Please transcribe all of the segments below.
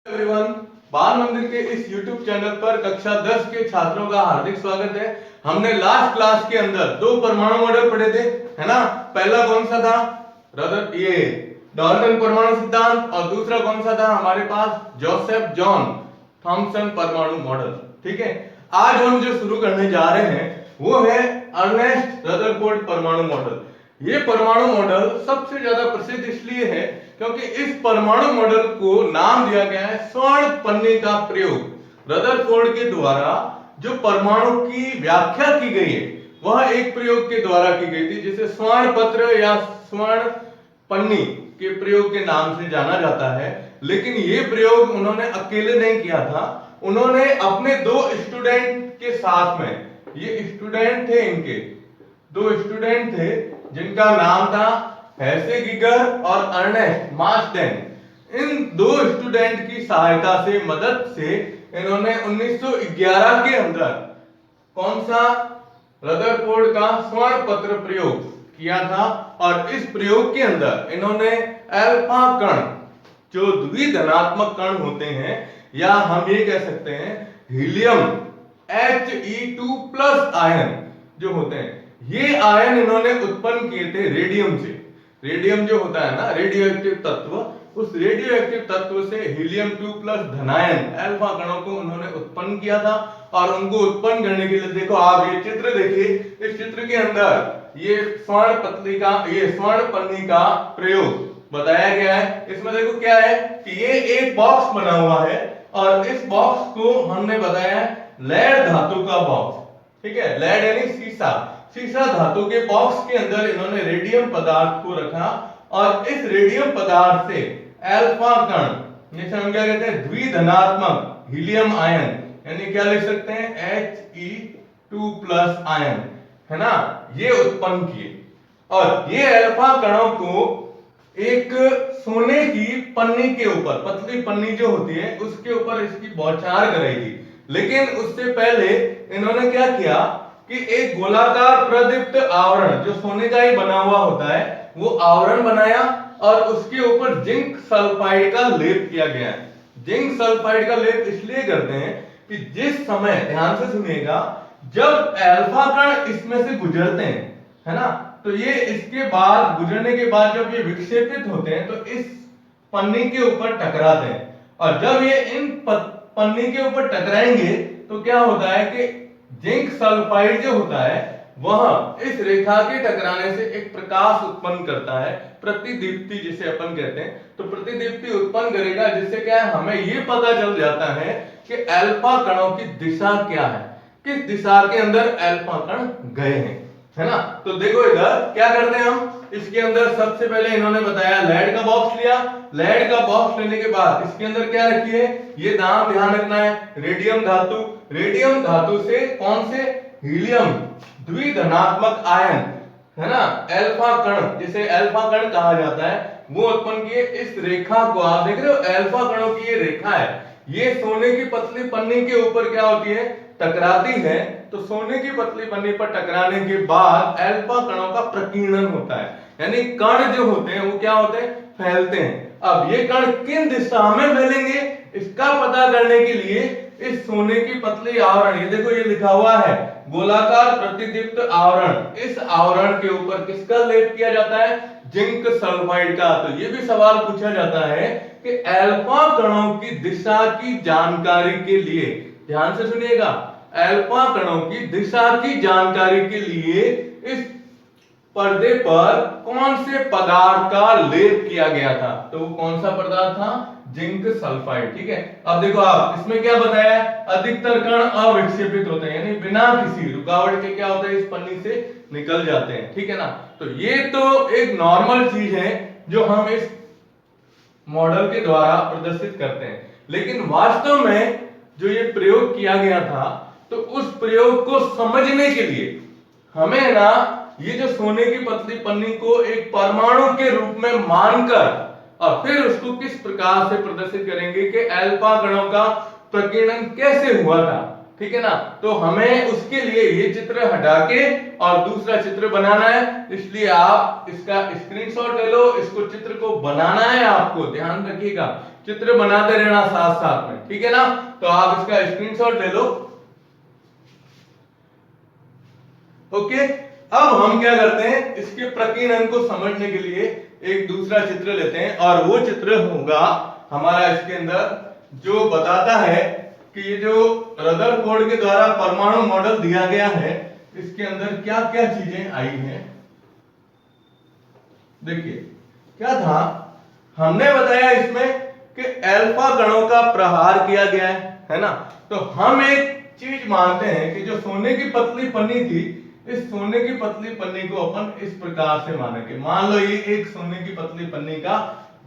Everyone, बाल मंदिर के इस YouTube चैनल पर कक्षा 10 के छात्रों का हार्दिक स्वागत है। हमने लास्ट क्लास के अंदर दो परमाणु मॉडल पढ़े थे, है ना। पहला कौन सा था? ये डाल्टन परमाणु सिद्धांत, और दूसरा कौन सा था हमारे पास? जोसेफ जॉन थॉमसन परमाणु मॉडल। ठीक है, आज हम जो शुरू करने जा रहे हैं वो है अर्नेस्ट रदरफोर्ड परमाणु मॉडल। ये परमाणु मॉडल सबसे ज्यादा प्रसिद्ध इसलिए है क्योंकि इस परमाणु मॉडल को नाम दिया गया है स्वर्ण पन्नी का प्रयोग। रदरफोर्ड के द्वारा जो परमाणु की व्याख्या की गई है वह एक प्रयोग के द्वारा की गई थी जिसे स्वर्ण पत्र या स्वर्ण पन्नी के प्रयोग के नाम से जाना जाता है। लेकिन ये प्रयोग उन्होंने अकेले नहीं किया था, उन्होंने अपने दो स्टूडेंट के साथ में, ये स्टूडेंट थे, इनके दो स्टूडेंट थे जिनका नाम था हेसे गीगर और अर्नेस्ट मार्स्डेन। इन दो स्टूडेंट की सहायता से, मदद से इन्होंने 1911 के अंदर कौन सा? रदरफोर्ड का स्वर्ण पत्र प्रयोग किया था। और इस प्रयोग के अंदर इन्होंने अल्फा कण, जो द्विधनात्मक कण होते हैं, या हम ये कह सकते हैं हीलियम He2+ आयन जो होते हैं, ये आयन इन्होंने उत्पन्न किए थे रेडियम से। रेडियम जो होता है ना, रेडियो एक्टिव तत्व, उस रेडियो एक्टिव तत्व से हीलियम 2+ धनायन अल्फा कणों को उन्होंने उत्पन्न किया था। और उनको उत्पन्न करने के लिए देखो, आप ये चित्र देखिए, इस चित्र के अंदर ये स्वर्ण पत्नी का, ये स्वर्ण पन्नी का प्रयोग बताया गया है। इसमें देखो क्या है कि ये एक बॉक्स बना हुआ है और इस बॉक्स को हमने बताया लेड धातु का बॉक्स। ठीक है, लेड यानी सीसा, सीसा धातु के बॉक्स के अंदर इन्होंने रेडियम पदार्थ को रखा और इस रेडियम पदार्थ से अल्फा कण, जैसे हम क्या कहते हैं द्विधनात्मक हीलियम आयन, यानी क्या लिख सकते हैं He2+ आयन, है ना, ये उत्पन्न किए। और ये अल्फा कणों को एक सोने की पन्नी के ऊपर, पतली पन्नी जो होती है उसके ऊपर इसकी बौछार कराई थी। लेकिन उससे पहले इन्होंने क्या किया कि एक गोलाकार प्रदीप्त आवरण, जो सोने का ही बना हुआ होता है, वो आवरण बनाया और उसके ऊपर जिंक सल्फाइड का लेप किया गया है। जिंक सल्फाइड का लेप इसलिए करते हैं कि जिस समय, ध्यान से सुनिएगा, जब अल्फा कण इसमें से गुजरते हैं, है ना, तो ये इसके बाद, गुजरने के बाद जब ये विक्षेपित होते हैं तो इस पन्नी के ऊपर टकराते हैं। और जब ये इन पन्नी के ऊपर टकराएंगे तो क्या होता है कि जिंक सल्फाइड जो होता है वह इस रेखा के टकराने से एक प्रकाश उत्पन्न करता है, प्रतिदीप्ति जिसे अपन कहते हैं। तो प्रतिदीप्ति उत्पन्न करेगा जिससे क्या है, हमें ये पता चल जाता है कि अल्फा कणों की दिशा क्या है, किस दिशा के अंदर अल्फा कण गए हैं, है ना। तो देखो इधर क्या करते हैं हम, इसके अंदर सबसे पहले इन्होंने बताया लेड का बॉक्स लिया। लेड का बॉक्स लेने के बाद इसके अंदर क्या रखी है, ये नाम ध्यान रखना है, रेडियम धातु। रेडियम धातु से कौन से? हीलियम द्विधनात्मक आयन, है ना, अल्फा कण, जिसे अल्फा कण कहा जाता है, वो उत्पन्न किए। इस रेखा को आप देख रहे हो, अल्फा कणों की ये रेखा है, ये सोने की पतली पन्नी के ऊपर क्या होती है, टकराती है। तो सोने की पतली पन्नी पर टकराने के बाद अल्फा कणों का प्रकीर्णन होता है, यानी कण जो होते हैं वो क्या होते हैं, फैलते हैं। अब ये कण किन दिशा में फैलेंगे इसका पता करने के लिए इस सोने की पतली आवरण, ये देखो ये लिखा हुआ है गोलाकार प्रतिदीप्त आवरण, इस आवरण के ऊपर किसका लेप किया जाता है? जिंक सल्फाइड का। तो ये भी सवाल पूछा जाता है कि अल्फा कणों की दिशा की जानकारी के लिए, ध्यान से सुनिएगा, अल्फा कणों की दिशा की जानकारी के लिए इस पर्दे पर कौन से पदार्थ का लेप किया गया था? तो वो कौन सा पदार्थ था? Zinc sulphide. ठीक है, अब देखो आप, इसमें क्या बताया, अधिकतर कण अविक्षेपित होते हैं, यानी बिना किसी रुकावट के क्या होता है, इस पन्नी से निकल जाते हैं। ठीक है ना। तो ये तो एक नॉर्मल चीज है जो हम इस मॉडल के द्वारा प्रदर्शित करते हैं। लेकिन वास्तव में जो ये प्रयोग किया गया था, तो उस प्रयोग को समझने के लिए हमें ना ये जो सोने की पतली पन्नी को एक परमाणु के रूप में मानकर और फिर उसको किस प्रकार से प्रदर्शित करेंगे कि अल्फा कणों का प्रकीर्णन कैसे हुआ था, ठीक है ना। तो हमें उसके लिए ये चित्र हटा के और दूसरा चित्र बनाना है, इसलिए आप इसका स्क्रीनशॉट ले लो। इसको चित्र को बनाना है आपको, ध्यान रखिएगा, चित्र बनाते रहना साथ साथ में, ठीक है ना। तो आप इसका स्क्रीनशॉट ले लो। ओके, अब हम क्या करते हैं, इसके प्रकीर्णन को समझने के लिए एक दूसरा चित्र लेते हैं, और वो चित्र होगा हमारा इसके अंदर जो बताता है कि ये जो रदरफोर्ड के द्वारा परमाणु मॉडल दिया गया है, इसके अंदर क्या क्या चीजें आई हैं। देखिए क्या था, हमने बताया इसमें कि अल्फा कणों का प्रहार किया गया है ना। तो हम एक चीज मानते हैं कि जो सोने की पतली पन्नी थी, इस सोने की पतली पन्नी को अपन इस प्रकार से मानेंगे, मान लो ये एक सोने की पतली पन्नी का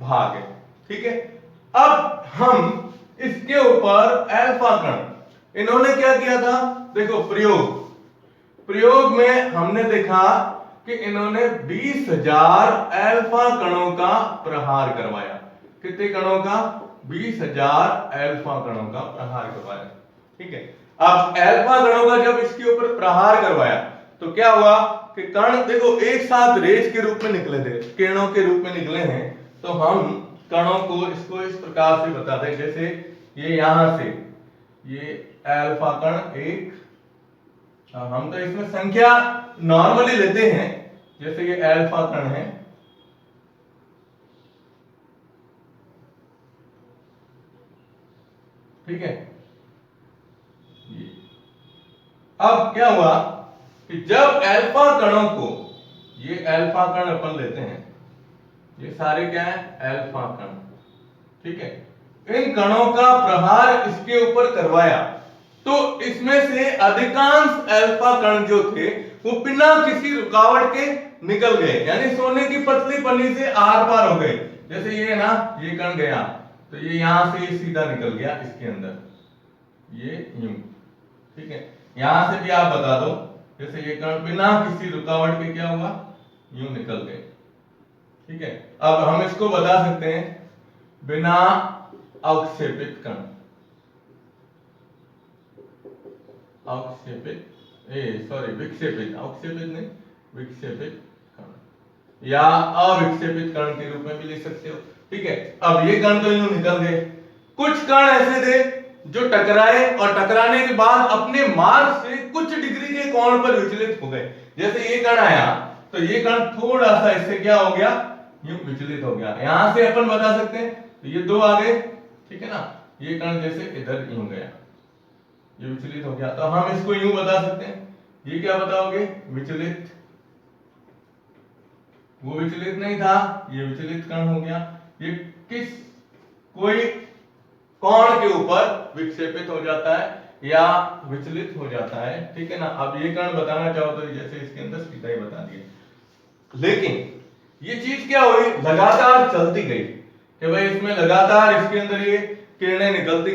भाग है, ठीक है। अब हम इसके ऊपर अल्फा कण, इन्होंने क्या किया था, देखो प्रयोग में हमने देखा कि इन्होंने 20,000 अल्फा कणों का प्रहार करवाया। कितने कणों का? 20,000 अल्फा कणों का प्रहार करवाया, ठीक है। अब अल्फा कणों का जब इसके ऊपर प्रहार करवाया तो क्या हुआ कि कण देखो एक साथ रेज के रूप में निकले थे, किरणों के रूप में निकले हैं। तो हम कणों को इसको इस प्रकार से बताते हैं, जैसे ये यहां से ये अल्फा कण एक, हम तो इसमें संख्या नॉर्मली लेते हैं, जैसे ये अल्फा कण है, ठीक है। अब क्या हुआ कि जब अल्फा कणों को, ये अल्फा कण अपन लेते हैं, ये सारे क्या है, अल्फा कण, ठीक है। इन कणों का प्रहार इसके ऊपर करवाया तो इसमें से अधिकांश अल्फा कण जो थे वो बिना किसी रुकावट के निकल गए, यानी सोने की पतली पन्नी से आर पार हो गए। जैसे ये ना, ये कण गया तो ये यहां से सीधा निकल गया इसके अंदर, ये यूं, ठीक है। यहां से भी आप बता दो, जैसे ये कण बिना किसी रुकावट के क्या हुआ, यूं निकल गए, ठीक है। अब हम इसको बता सकते हैं बिना अवक्षेपित कण, विक्षेपित, अवक्षेपित नहीं, विक्षेपित कण या अविक्षेपित कण के रूप में भी लिख सकते हो, ठीक है। अब ये कण तो यूं निकल गए, कुछ कण ऐसे थे जो टकराए और टकराने के बाद अपने मार्ग से कुछ डिग्री के कोण पर विचलित हो गए। जैसे ये कण आया तो ये कण थोड़ा सा इससे क्या हो गया, यूं विचलित हो गया। यहां से अपन बता सकते हैं तो ये दो आ गए, ठीक है ना। ये कण जैसे इधर यूं गया, ये विचलित हो गया, तो हम इसको यूं बता सकते हैं, ये क्या बताओगे, विचलित। वो विचलित नहीं था, ये विचलित कण हो गया। ये किस कोई कोण के ऊपर विक्षेपित हो जाता है या विचलित हो जाता है, ठीक है ना। अब ये कण बताना चाहो तो जैसे इसके अंदर सीधा ही बता दिया, लेकिन ये चीज क्या हुई, लगातार चलती गई कि भाई इसमें लगातार इसके अंदर ये किरणें निकलती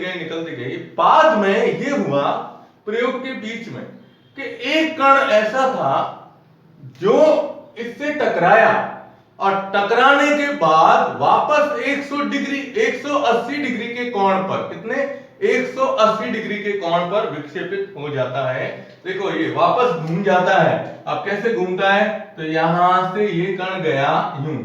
गई। बाद में ये हुआ प्रयोग के बीच में कि एक कण ऐसा था जो इससे टकराया और टकराने के बाद वापस 180 डिग्री के कोण पर, कितने, 180 डिग्री के कोण पर विक्षेपित हो जाता है। देखो ये वापस घूम जाता है। अब कैसे घूमता है, तो यहां से ये कण गया यूं,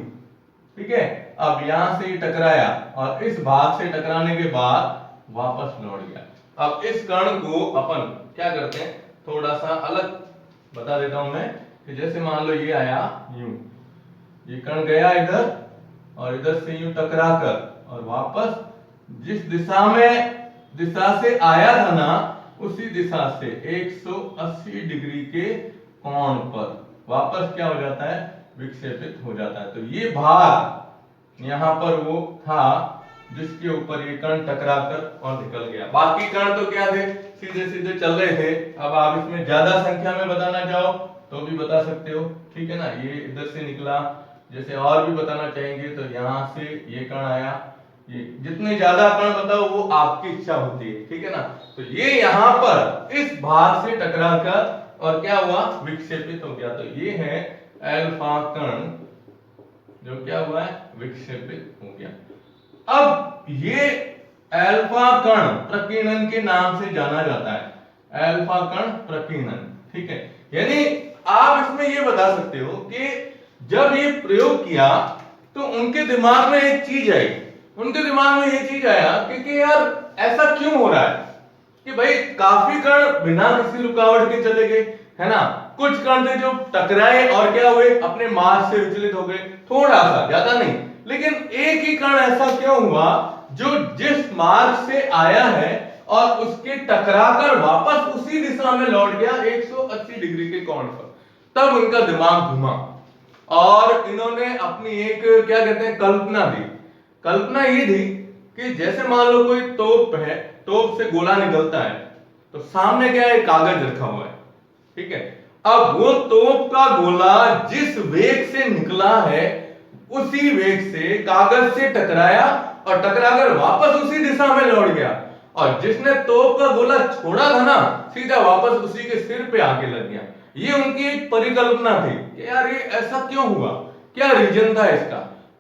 ठीक है। अब यहां से ये टकराया और इस भाग से टकराने के बाद वापस लौट गया। अब इस कण को अपन क्या करते हैं, थोड़ा सा अलग बता देता हूं मैं, कि जैसे मान लो ये आया यूं, ये कण गया इधर और इधर से यूं टकरा कर और वापस जिस दिशा से आया था ना, उसी दिशा से 180 डिग्री के कोण पर वापस क्या हो जाता है, विक्षेपित हो जाता है। तो ये भाग यहां पर वो था जिसके ऊपर ये कण टकराकर और निकल गया। बाकी कण तो क्या थे, सीधे सीधे चल रहे थे। अब आप इसमें ज्यादा संख्या में बताना चाहो तो भी बता सकते हो, ठीक है ना। ये इधर से निकला, जैसे और भी बताना चाहेंगे तो यहां से ये कण आया, ये जितने ज्यादा कण बताओ वो आपकी इच्छा होती है, ठीक है ना। तो ये यहां पर इस भाग से टकराकर और क्या हुआ, विक्षेपित हो गया। तो ये है अल्फा कण जो क्या हुआ है, विक्षेपित हो गया। अब ये अल्फा कण प्रकीर्णन के नाम से जाना जाता है। अल्फा कण प्रकीर्णन। ठीक है, यानी आप इसमें ये बता सकते हो कि जब ये प्रयोग किया तो उनके दिमाग में एक चीज आई, उनके दिमाग में ये चीज आया कि यार ऐसा क्यों हो रहा है कि भाई काफी कण बिना किसी रुकावट के चले गए, है ना, कुछ कण थे जो टकराए और क्या हुए, अपने मास से विचलित हो गए, थोड़ा सा, ज्यादा नहीं, लेकिन एक ही कण ऐसा क्यों हुआ जो जिस मार्ग से आया है और उसके टकराकर वापस उसी दिशा में लौट गया 180 डिग्री के कोण पर। तब उनका दिमाग घुमा और इन्होंने अपनी एक क्या कहते हैं कल्पना दी। कल्पना ये थी कि जैसे मान लो कोई तोप है, तोप से गोला निकलता है तो सामने क्या है, कागज रखा हुआ है, ठीक है, अब वो तोप का गोला जिस वेग से निकला है उसी वेग से कागज से टकराया और टकराकर वापस उसी दिशा में लौट गया, और जिसने तोप का गोला छोड़ा था ना सीधा वापस उसी के सिर पे आके लग गया। ये उनकी एक परिकल्पना थी कि यार ये ऐसा क्यों हुआ, क्या रीजन था इसका।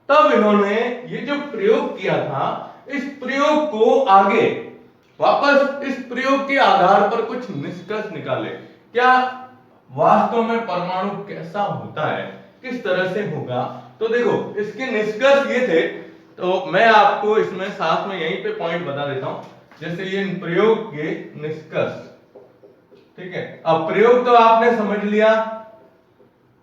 तब इन्होंने ये जो प्रयोग किया था, इस प्रयोग को आगे वापस इस प्रयोग के आधार पर कुछ निष्कर्ष निकाले, क्या वास्तव में परमाणु कैसा होता है, किस तरह से होगा। तो देखो इसके निष्कर्ष ये थे, तो मैं आपको इसमें साथ में यहीं पे पॉइंट बता देता हूं, जैसे ये प्रयोग के निष्कर्ष, ठीक है। अब प्रयोग तो आपने समझ लिया,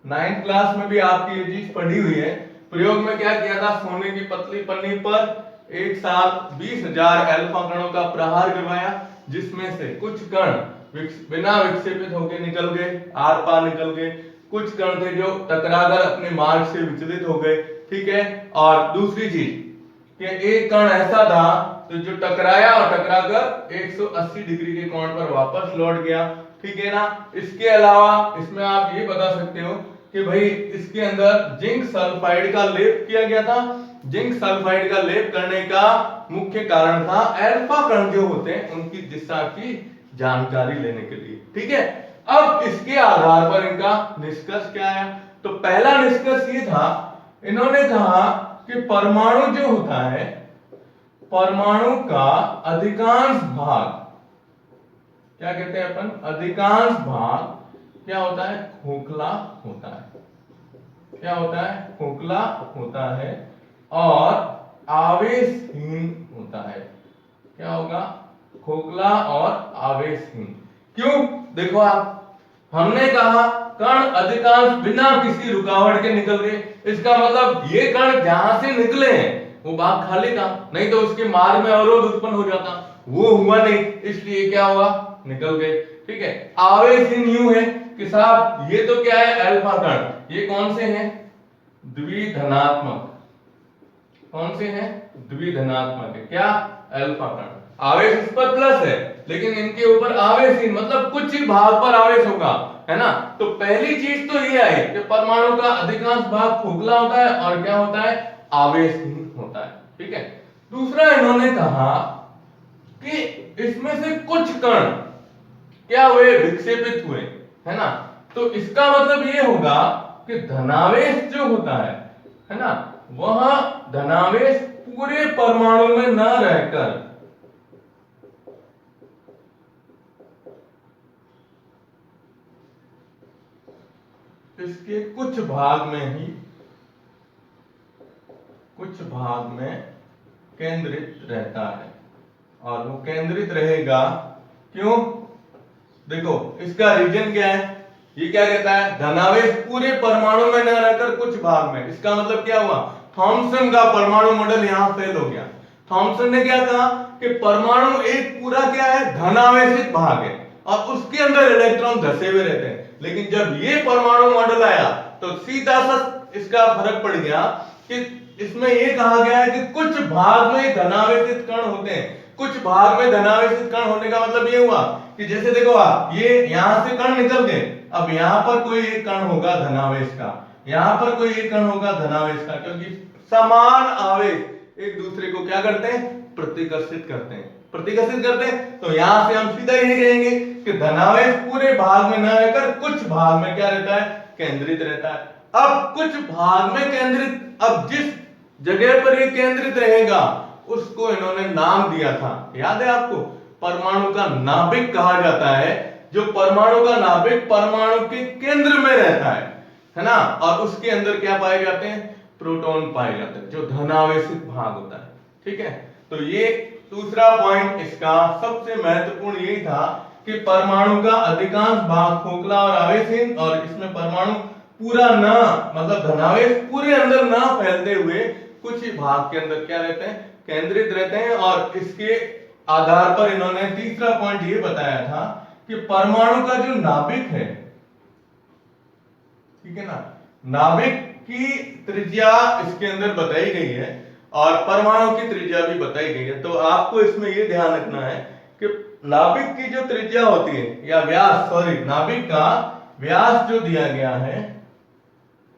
9th क्लास में भी आपकी ये चीज पढ़ी हुई है। प्रयोग में क्या किया था, सोने की पतली पन्नी पर एक साथ 20,000 अल्फा कणों का प्रहार करवाया, जिसमें से कुछ कण बिना विक्षेपित होकर निकल गए, आर पार निकल गए, कुछ कण थे जो टकराकर अपने मार्ग से विचलित हो गए, ठीक है। और दूसरी चीज कि एक कण ऐसा था तो जो टकराया और टकराकर 180 डिग्री के कोण पर वापस लौट गया, ठीक है ना। इसके अलावा इसमें आप ये बता सकते हो कि भाई इसके अंदर जिंक सल्फाइड का लेप किया गया था। जिंक सल्फाइड का लेप करने का मुख्य कारण था अल्फा कण जो होते हैं उनकी दिशा की जानकारी लेने के लिए, ठीक है। अब इसके आधार पर इनका निष्कर्ष क्या आया, तो पहला निष्कर्ष ये था, इन्होंने कहा कि परमाणु जो होता है, परमाणु का अधिकांश भाग, क्या कहते हैं अपन, अधिकांश भाग क्या होता है, खोखला होता है। क्या होता है, खोखला होता है और आवेशहीन होता है। क्या होगा, खोखला और आवेशहीन। क्यों, देखो आप, हमने कहा कण अधिकांश बिना किसी रुकावट के निकल गए, इसका मतलब ये कण जहां से निकले हैं वो भाग खाली था, नहीं तो उसके मार्ग में अवरोध उत्पन्न हो जाता, वो हुआ नहीं, इसलिए क्या हुआ, निकल गए, ठीक है। आवेशहीन यूं है कि साहब ये तो क्या है, अल्फा कण, ये कौन से हैं, द्विधनात्मक, कौन से हैं, द्विधनात्मक है, क्या, अल्फा कण। आवेश इस पर प्लस है लेकिन इनके ऊपर आवेशहीन, मतलब कुछ ही भाग पर आवेश होगा, है ना। तो पहली चीज तो ये आई कि परमाणु का अधिकांश भाग खोखला होता है और क्या होता है, आवेशहीन होता है, ठीक है। दूसरा इन्होंने कहा कि इसमें से कुछ कण क्या हुए, विक्षेपित हुए, है ना। तो इसका मतलब ये होगा कि धनावेश जो होता है ना, वह धनावेश पूरे परमाणु में न रहकर इसके कुछ भाग में ही, कुछ भाग में केंद्रित रहता है, और वो केंद्रित रहेगा क्यों, देखो इसका रीजन क्या है, ये क्या कहता है, धनावेश पूरे परमाणु में न रहकर कुछ भाग में। इसका मतलब क्या हुआ, थॉमसन का परमाणु मॉडल यहां फेल हो गया। थॉमसन ने क्या कहा कि परमाणु एक पूरा क्या है, धनावेशित भाग है और उसके अंदर इलेक्ट्रॉन धसे हुए रहते हैं। लेकिन जब ये परमाणु मॉडल आया तो सीधा सा इसका फर्क पड़ गया कि इसमें ये कहा गया है कि कुछ भाग में धनावेशित कण होते हैं। कुछ भाग में धनावेशित कण होने का मतलब ये हुआ कि जैसे देखो आप, ये यहां से कण निकल गए, अब यहां पर कोई एक कण होगा धनावेश का, यहां पर कोई एक कण होगा धनावेश का, क्योंकि समान आवेश एक दूसरे को क्या करते हैं, प्रतिकर्षित करते हैं, प्रतिकर्षित करते हैं। तो यहां से हम सीधा यही कहेंगे कि धनावेश पूरे भाग में न रहकर कुछ भाग में क्या रहता है, केंद्रित रहता है। अब कुछ भाग में केंद्रित, अब जिस जगह पर ये केंद्रित रहेगा उसको इन्होंने नाम दिया था, याद है आपको, परमाणु का नाभिक कहा जाता है। जो परमाणु का नाभिक परमाणु के केंद्र में रहता है ना, और उसके अंदर क्या पाए जाते हैं, प्रोटॉन पाए जाते हैं, जो धनावेशित भाग होता है। ठीक है, तो ये दूसरा पॉइंट इसका सबसे महत्वपूर्ण यही था कि परमाणु का अधिकांश भाग खोखला और आवेशहीन, और इसमें परमाणु पूरा ना, मतलब धनावेश पूरे अंदर ना फैलते हुए कुछ ही भाग के अंदर क्या रहते हैं, केंद्रित रहते हैं। और इसके आधार पर इन्होंने तीसरा पॉइंट ये बताया था कि परमाणु का जो नाभिक है, ठीक है ना, नाभिक की त्रिज्या इसके अंदर बताई गई है और परमाणु की त्रिज्या भी बताई गई है। तो आपको इसमें ये ध्यान रखना है कि नाभिक की जो त्रिज्या होती है, या व्यास, सॉरी, नाभिक का व्यास जो दिया गया है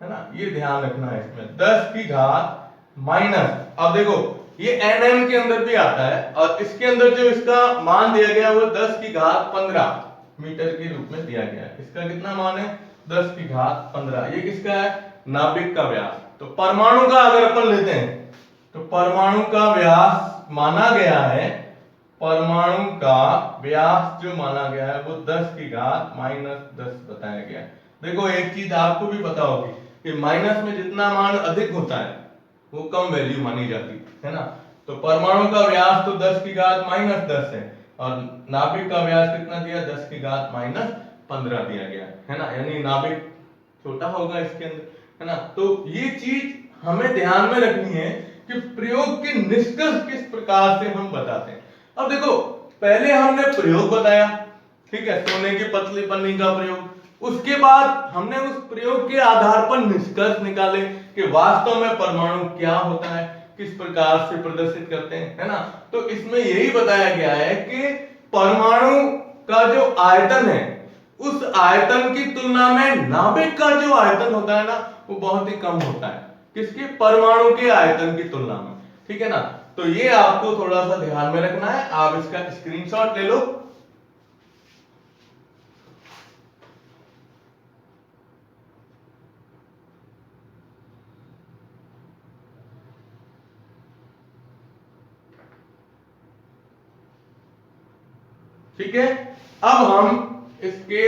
ना, ये ध्यान रखना है इसमें 10 की घात माइनस, अब देखो ये nm के अंदर भी आता है, और इसके अंदर जो इसका मान दिया गया वो 10 की घात 15 मीटर के रूप में दिया गया है। इसका कितना मान है, 10 की घात 15। ये किसका है, नाभिक का व्यास। तो परमाणु का अगर अपन लेते हैं तो परमाणु का व्यास माना गया है, परमाणु का व्यास जो माना गया है वो 10 की घात -10 बताया गया है। देखो एक चीज आपको भी पता होगी कि माइनस में जितना मान अधिक होता है वो कम वैल्यू मानी जाती है ना। तो परमाणु का व्यास तो 10 की घात -10 है, और नाभिक का व्यास कितना दिया, 10 की घात -15 दिया गया है ना, यानी नाभिक छोटा होगा इसके अंदर, है ना। तो ये चीज हमें ध्यान में रखनी है कि प्रयोग के निष्कर्ष किस प्रकार से हम बताते हैं। अब देखो पहले हमने प्रयोग बताया, ठीक है, सोने की पतली पन्नी का प्रयोग, उसके बाद हमने उस प्रयोग के आधार पर निष्कर्ष निकाले कि वास्तव में परमाणु क्या होता है, किस प्रकार से प्रदर्शित करते हैं, है ना। तो इसमें यही बताया गया है कि परमाणु का जो आयतन है, उस आयतन की तुलना में नाभिक का जो आयतन होता है ना, वो बहुत ही कम होता है, किसके, परमाणु के आयतन की तुलना में। ठीक है ना, तो ये आपको थोड़ा सा ध्यान में रखना है। आप इसका स्क्रीनशॉट ले लो। ठीक है, अब हम इसके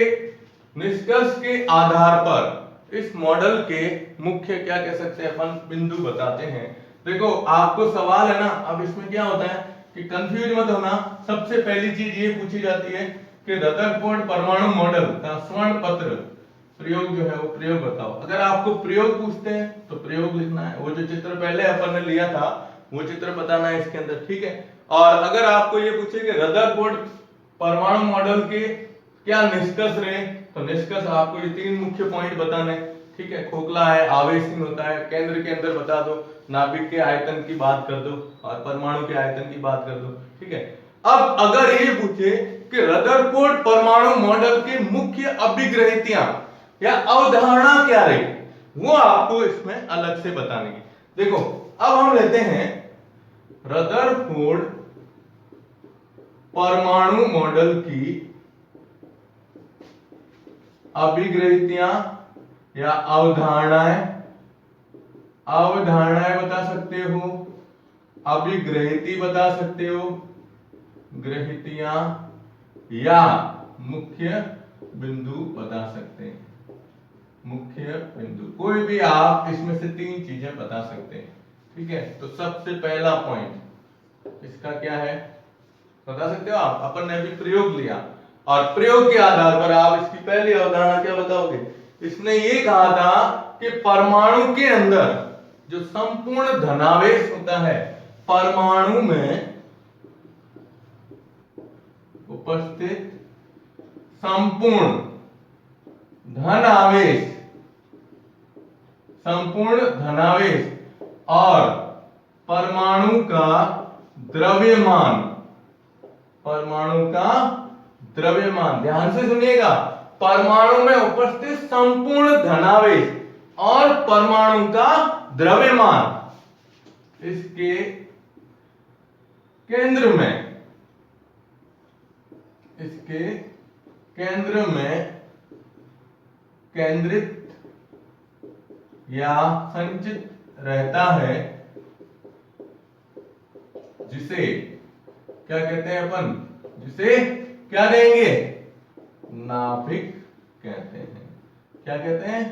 निष्कर्ष के आधार पर इस मॉडल के मुख्य क्या कह सकते हैं अपन बिंदु बताते हैं। देखो आपको सवाल है ना, अब इसमें क्या होता है कि कंफ्यूज मत होना। सबसे पहली चीज ये पूछी जाती है कि रदरफोर्ड परमाणु मॉडल का स्वर्ण पत्र प्रयोग जो है वो प्रयोग बताओ। अगर आपको प्रयोग पूछते हैं तो प्रयोग लिखना है, वो जो चित्र पहले अपन ने लिया था वो चित्र बताना है इसके अंदर। ठीक है, और अगर आपको ये पूछे कि रदरफोर्ड परमाणु मॉडल के क्या निष्कर्ष रहे, तो निष्कर्ष आपको ये 3 मुख्य पॉइंट बताने। ठीक है, खोखला है, आवेशहीन होता है, केंद्र के अंदर बता दो, नाभिक के आयतन की बात कर दो, और परमाणु के आयतन की बात कर दो। ठीक है, अब अगर ये पूछे कि रदरफोर्ड परमाणु मॉडल की मुख्य अभिग्रहितियां या अवधारणा क्या रही, वो आपको इसमें अलग से बतानी है। देखो अब हम लेते हैं रदरफोर्ड परमाणु मॉडल की अभिग्रहितियां या अवधारणाएं, अवधारणाएं बता सकते हो, अभिग्रहिति बता सकते हो, ग्रहितियां या मुख्य बिंदु बता सकते हैं। मुख्य बिंदु कोई भी आप इसमें से 3 चीजें बता सकते हैं। ठीक है, तो सबसे पहला पॉइंट इसका क्या है बता सकते हो आप। अपन ने अभी प्रयोग लिया और प्रयोग के आधार पर आप इसकी पहली अवधारणा क्या बताओगे। इसने ये कहा था कि परमाणु के अंदर जो संपूर्ण धनावेश होता है, परमाणु में उपस्थित संपूर्ण धनावेश, संपूर्ण धनावेश और परमाणु का द्रव्यमान, परमाणु का द्रव्यमान, ध्यान से सुनिएगा, परमाणु में उपस्थित संपूर्ण धनावेश और परमाणु का द्रव्यमान, इसके केंद्र में, इसके केंद्र में केंद्रित या संचित रहता है, जिसे क्या कहते हैं अपन, जिसे क्या कहेंगे, नाभिक कहते हैं। क्या कहते हैं,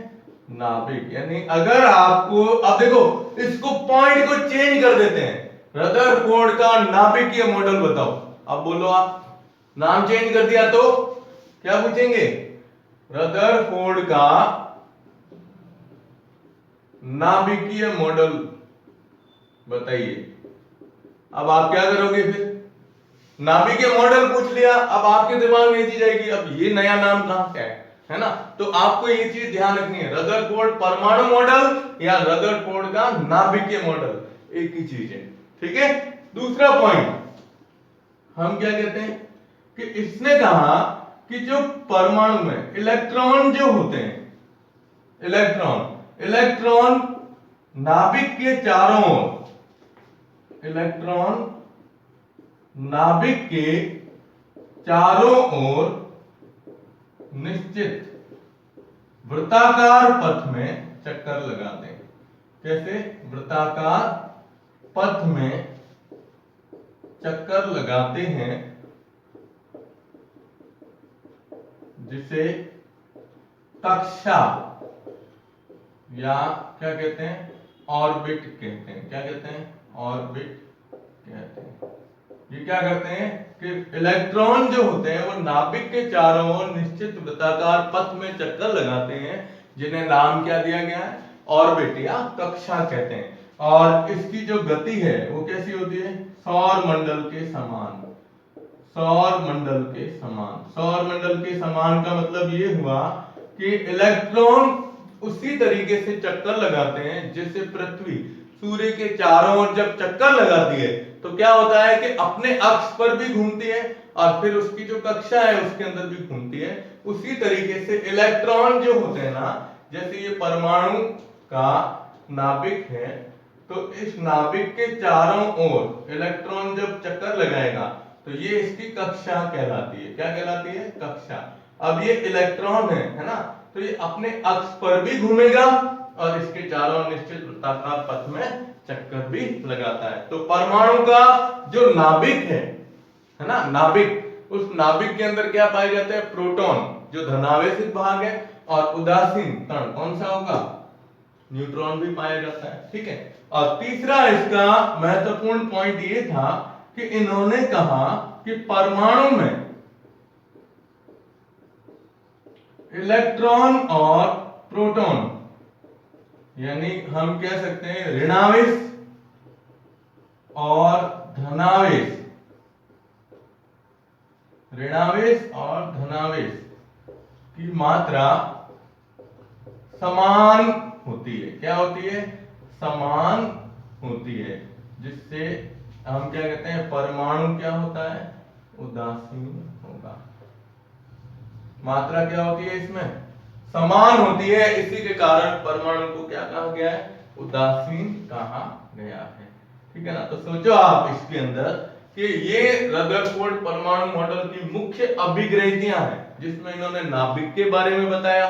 नाभिक। यानी अगर आपको, अब देखो इसको पॉइंट को चेंज कर देते हैं, रदरफोर्ड का नाभिकीय मॉडल बताओ। अब बोलो, आप नाम चेंज कर दिया तो क्या पूछेंगे, रदरफोर्ड का नाभिकीय मॉडल बताइए। अब आप क्या करोगे, फिर नाभिकीय मॉडल पूछ लिया, अब आपके दिमाग में ये चीज आएगी, अब ये नया नाम कहां का है ना। तो आपको ये चीज ध्यान रखनी है, रदरफोर्ड परमाणु मॉडल या रदरफोर्ड का नाभिकीय मॉडल एक ही चीज है, ठीक है। दूसरा पॉइंट हम क्या कहते हैं कि इसने कहा कि जो परमाणु में इलेक्ट्रॉन जो होते हैं, इलेक्ट्रॉन नाभिक के चारों ओर, इलेक्ट्रॉन नाभिक के चारों ओर निश्चित वृत्ताकार पथ में चक्कर लगाते हैं। कैसे, वृत्ताकार पथ में चक्कर लगाते हैं, जिसे कक्षा या क्या कहते हैं, ऑर्बिट कहते हैं। क्या कहते हैं, ऑर्बिट कहते हैं। ये क्या करते हैं कि इलेक्ट्रॉन जो होते हैं वो नाभिक के चारों ओर निश्चित वृत्ताकार पथ में चक्कर लगाते हैं, जिन्हें नाम क्या दिया गया है, ऑर्बिट या कक्षा कहते हैं। और इसकी जो गति है वो कैसी होती है, सौर मंडल के समान। सौर मंडल के समान, सौर मंडल के समान का मतलब ये हुआ कि इलेक्ट्रॉन उसी तरीके से चक्कर लगाते हैं जैसे पृथ्वी सूर्य के चारों ओर जब चक्कर लगाती है तो क्या होता है कि अपने अक्ष पर भी घूमती है और फिर उसकी जो कक्षा है उसके अंदर भी घूमती है। उसी तरीके से इलेक्ट्रॉन जो होते हैं ना, जैसे ये परमाणु का नाभिक है, तो इस नाभिक के चारों ओर इलेक्ट्रॉन जब चक्कर लगाएगा तो ये इसकी कक्षा कहलाती है। क्या कहलाती है, कक्षा। अब ये इलेक्ट्रॉन है ना, तो ये अपने अक्ष पर भी घूमेगा और इसके चारों निश्चित वृत्ताकार पथ में चक्कर भी लगाता है। तो परमाणु का जो नाभिक है ना, नाभिक, उस नाभिक के अंदर क्या पाए जाते हैं, प्रोटॉन जो धनावेशित भाग है, और उदासीन कण कौन सा होगा, न्यूट्रॉन भी पाया जाता है, ठीक है। और तीसरा इसका महत्वपूर्ण पॉइंट ये था कि इन्होंने कहा कि परमाणु में इलेक्ट्रॉन और प्रोटॉन, यानी हम कह सकते हैं ऋणावेश और धनावेश, ऋणावेश और धनावेश की मात्रा समान होती है। क्या होती है, समान होती है, जिससे हम क्या कहते हैं, परमाणु क्या होता है, उदासीन होगा। मात्रा क्या होती है इसमें, समान होती है, इसी के कारण परमाणु को क्या कहा गया है, उदासीन कहा गया है, ठीक है ना। तो सोचो आप इसके अंदर कि ये रदरफोर्ड परमाणु मॉडल की मुख्य अभिग्रहियां हैं, जिसमें इन्होंने नाभिक के बारे में बताया,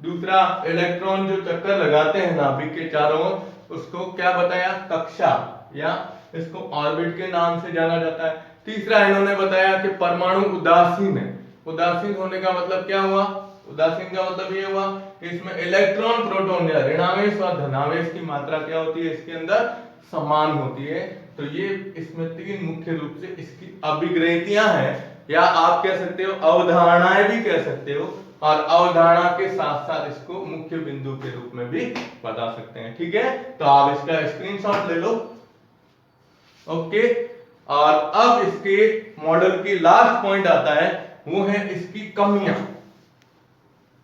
दूसरा इलेक्ट्रॉन जो चक्कर लगाते हैं नाभिक के चारों ओर, उसको क्या बताया, कक्षा या इसको ऑर्बिट के नाम से जाना जाता है। तीसरा इन्होंने बताया कि परमाणु उदासीन है। उदासीन होने का मतलब क्या हुआ, उदासीन का मतलब ये हुआ कि इसमें इलेक्ट्रॉन प्रोटॉन या ऋणावेश और धनावेश की मात्रा क्या होती है, इसके अंदर समान होती है। तो ये इसमें तीन मुख्य रूप से इसकी अभिग्रहियां हैं, या आप कह सकते हो अवधारणाएं भी कह सकते हो, और अवधारणा के साथ साथ इसको मुख्य बिंदु के रूप में भी बता सकते हैं, ठीक है। तो आप इसका स्क्रीनशॉट ले लो, ओके। और अब इसके मॉडल की लास्ट पॉइंट आता है, वो है इसकी कमियां।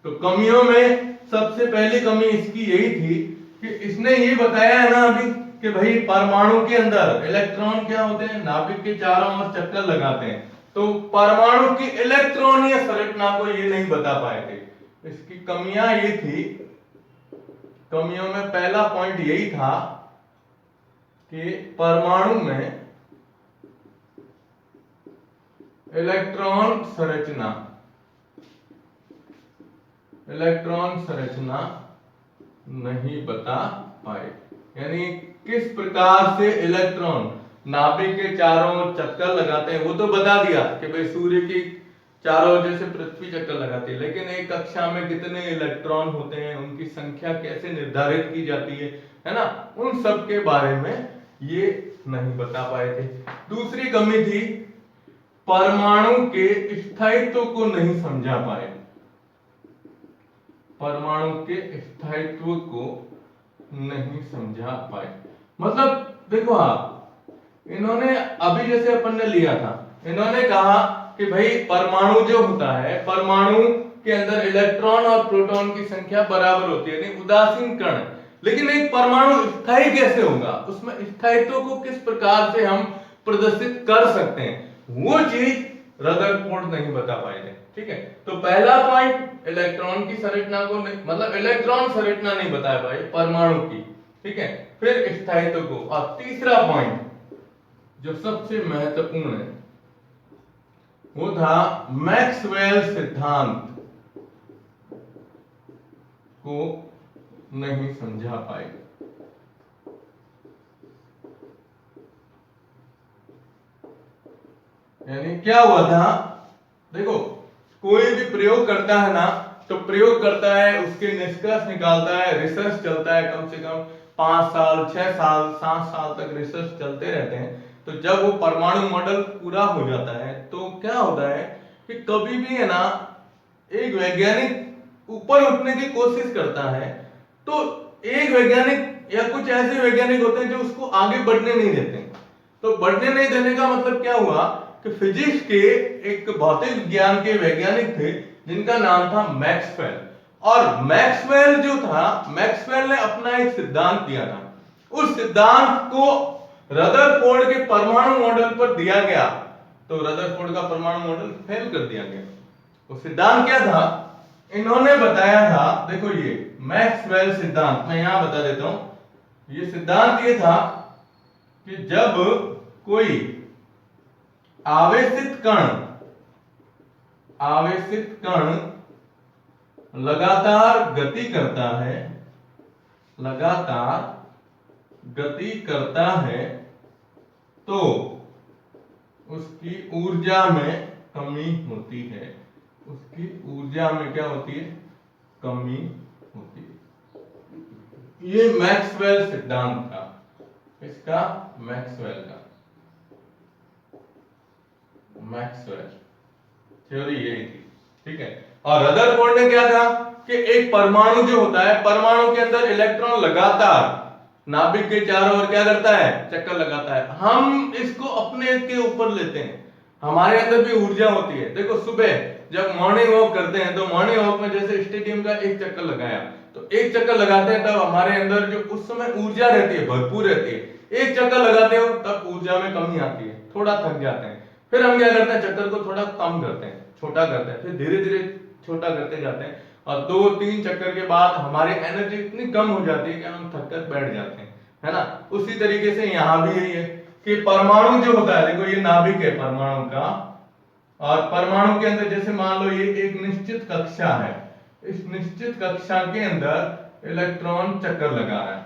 तो कमियों में सबसे पहली कमी इसकी यही थी कि इसने ये बताया है ना अभी कि भाई परमाणु के अंदर इलेक्ट्रॉन क्या होते हैं, नाभिक के चारों ओर चक्कर लगाते हैं, तो परमाणु की इलेक्ट्रॉनीय संरचना को ये नहीं बता पाए थे। इसकी कमियां ये थी, कमियों में पहला पॉइंट यही था कि परमाणु में इलेक्ट्रॉन संरचना नहीं बता पाए, यानी किस प्रकार से इलेक्ट्रॉन नाभिक के चारों चक्कर लगाते हैं, वो तो बता दिया कि भाई सूर्य की चारों ओर जैसे पृथ्वी चक्कर लगाती है, लेकिन एक कक्षा में कितने इलेक्ट्रॉन होते हैं, उनकी संख्या कैसे निर्धारित की जाती है ना, उन सब के बारे में ये नहीं बता पाए थे। दूसरी कमी थी, परमाणु के स्थायित्व को नहीं समझा पाए। परमाणु के स्थायित्व को नहीं समझा पाए, मतलब देखो आप, इन्होंने अभी जैसे अपन ने लिया था, इन्होंने कहा कि भाई परमाणु जो होता है, परमाणु के अंदर इलेक्ट्रॉन और प्रोटॉन की संख्या बराबर होती है, यानी उदासीन कण। लेकिन एक परमाणु स्थायी कैसे होगा, उसमें स्थायित्व को किस प्रकार से हम प्रदर्शित कर सकते हैं, वो चीज रदरफोर्ड नहीं बता पाए थे। ठीक है, तो पहला पॉइंट इलेक्ट्रॉन की संरचना को नहीं, मतलब इलेक्ट्रॉन संरचना नहीं बता पाए परमाणु की। ठीक है, फिर स्थायित्व को, और तीसरा पॉइंट जो सबसे महत्वपूर्ण है वो था मैक्सवेल सिद्धांत को नहीं समझा पाए। यानी क्या हुआ था, देखो कोई भी प्रयोग करता है ना, तो प्रयोग करता है, उसके निष्कर्ष निकालता है, रिसर्च चलता है, कम से कम 5 साल 6 साल 7 साल तक रिसर्च चलते रहते हैं। तो जब वो परमाणु मॉडल पूरा हो जाता है तो क्या होता है कि कभी भी है ना, एक वैज्ञानिक ऊपर उठने की कोशिश करता है, तो एक वैज्ञानिक या कुछ ऐसे वैज्ञानिक होते हैं जो उसको आगे बढ़ने नहीं देते। तो बढ़ने नहीं देने का मतलब क्या हुआ कि फिजिक्स के एक भौतिक विज्ञान के वैज्ञानिक थे जिनका नाम था मैक्सवेल, और मैक्सवेल जो था, मैक्सवेल ने अपना एक सिद्धांत दिया था, उस सिद्धांत को रदरफोर्ड के परमाणु मॉडल पर दिया गया, तो रदरफोर्ड का परमाणु मॉडल फेल कर दिया गया। वो सिद्धांत क्या था, इन्होंने बताया था, देखो ये मैक्सवेल सिद्धांत मैं यहां बता देता हूं। ये सिद्धांत ये था कि जब कोई आवेशित कण लगातार गति करता है, लगातार गति करता है, तो उसकी ऊर्जा में कमी होती है, उसकी ऊर्जा में क्या होती है, कमी होती है। ये मैक्सवेल सिद्धांत था, इसका मैक्सवेल का, मैक्सवेल थ्योरी यही थी। ठीक है, और रदरफोर्ड ने क्या कहा कि एक परमाणु जो होता है, परमाणु के अंदर इलेक्ट्रॉन लगातार नाभिक के चारों ओर क्या करता है, चक्कर लगाता है। हम इसको अपने के ऊपर लेते हैं, हमारे अंदर भी ऊर्जा होती है। देखो सुबह जब मॉर्निंग वॉक करते हैं, तो मॉर्निंग वॉक में जैसे स्टेडियम का एक चक्कर लगाया, तो एक चक्कर लगाते हैं तब हमारे अंदर जो उस समय ऊर्जा रहती है, भरपूर रहती है। एक चक्कर लगाते हो तब ऊर्जा में कमी आती है, थोड़ा थक जाते हैं, फिर हम क्या करते हैं, चक्कर को थोड़ा कम करते हैं, छोटा करते हैं, फिर धीरे धीरे छोटा करते जाते हैं, और 2-3 चक्कर के बाद हमारी एनर्जी इतनी कम हो जाती है कि हम थक कर बैठ जाते हैं, है ना। उसी तरीके से यहाँ भी यही है कि परमाणु जो होता है, देखो ये नाभिक है परमाणु का, और परमाणु के अंदर जैसे मान लो ये एक निश्चित कक्षा है, इस निश्चित कक्षा के अंदर इलेक्ट्रॉन चक्कर लगा रहा है।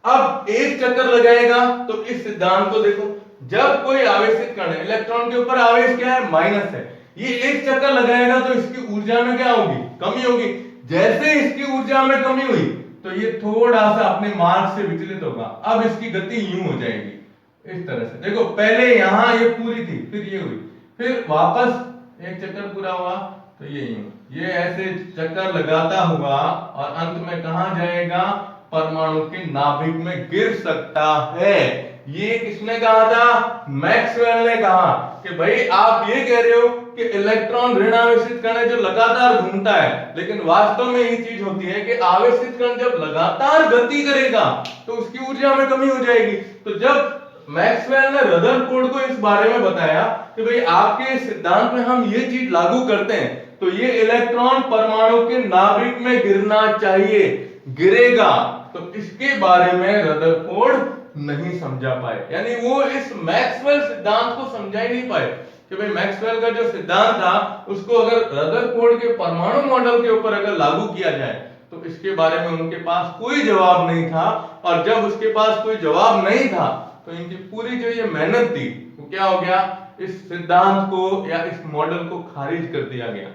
अब एक चक्कर लगाएगा तो इस सिद्धांत को देखो, जब कोई आवेशित कण है, इलेक्ट्रॉन के ऊपर आवेश क्या है, माइनस है, ये एक चक्कर लगाएगा तो इसकी ऊर्जा में क्या होगी, कमी होगी। जैसे इसकी ऊर्जा में कमी हुई तो ये थोड़ा सा अपने मार्ग से विचलित होगा, अब इसकी गति यूं हो जाएगी इस तरह से। देखो पहले यहां ये पूरी थी, फिर ये हुई, फिर वापस एक चक्कर पूरा हुआ तो ये यूं, ये ऐसे चक्कर लगाता हुआ और अंत में कहां जाएगा, परमाणु के नाभिक में गिर सकता है। ये किसने कहा था, मैक्सवेल ने कहा कि भाई आप ये कह रहे हो कि इलेक्ट्रॉन ऋण आवेशित कण है जो लगातार घूमता है, लेकिन वास्तव में ये चीज होती है कि आवेशित कण जब लगातार गति करेगा तो उसकी ऊर्जा में कमी हो जाएगी। तो जब मैक्सवेल ने रदरफोर्ड को इस बारे में बताया कि भाई आपके सिद्धांत में हम ये चीज लागू करते हैं तो ये इलेक्ट्रॉन परमाणु के नाभिक में गिरना चाहिए, गिरेगा, तो इसके बारे में रदरफोर्ड नहीं समझा पाए। यानी वो इस मैक्सवेल सिद्धांत को समझा ही नहीं पाए कि भाई मैक्सवेल का जो सिद्धांत था उसको अगर रदरफोर्ड के परमाणु मॉडल के ऊपर अगर लागू किया जाए तो इसके बारे में उनके पास कोई जवाब नहीं था। और जब उसके पास कोई जवाब नहीं था तो तो इनकी पूरी जो ये मेहनत थी वो क्या हो गया, इस सिद्धांत को या इस मॉडल को खारिज कर दिया गया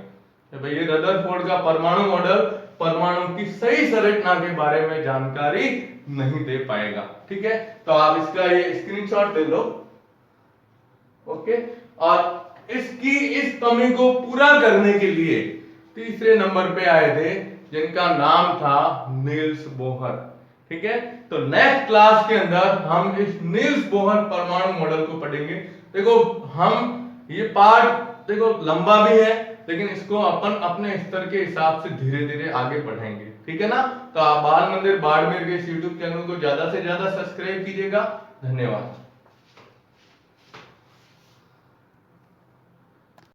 कि भाई ये रदरफोर्ड का परमाणु मॉडल परमाणु की सही संरचना के बारे में जानकारी नहीं दे पाएगा। ठीक है, तो आप इसका ये स्क्रीनशॉट ले लो। ओके, और इसकी इस कमी को पूरा करने के लिए तीसरे नंबर पे आए थे जिनका नाम था नील्स बोहर। ठीक है, तो नेक्स्ट क्लास के अंदर हम इस नील्स बोहर परमाणु मॉडल को पढ़ेंगे। देखो हम ये पार्ट देखो लंबा भी है, लेकिन इसको अपन अपने स्तर के हिसाब से धीरे धीरे आगे बढ़ाएंगे। ठीक है ना, तो आप बाल मंदिर बाड़मेर के इस यूट्यूब चैनल को ज्यादा से ज्यादा सब्सक्राइब कीजिएगा। धन्यवाद।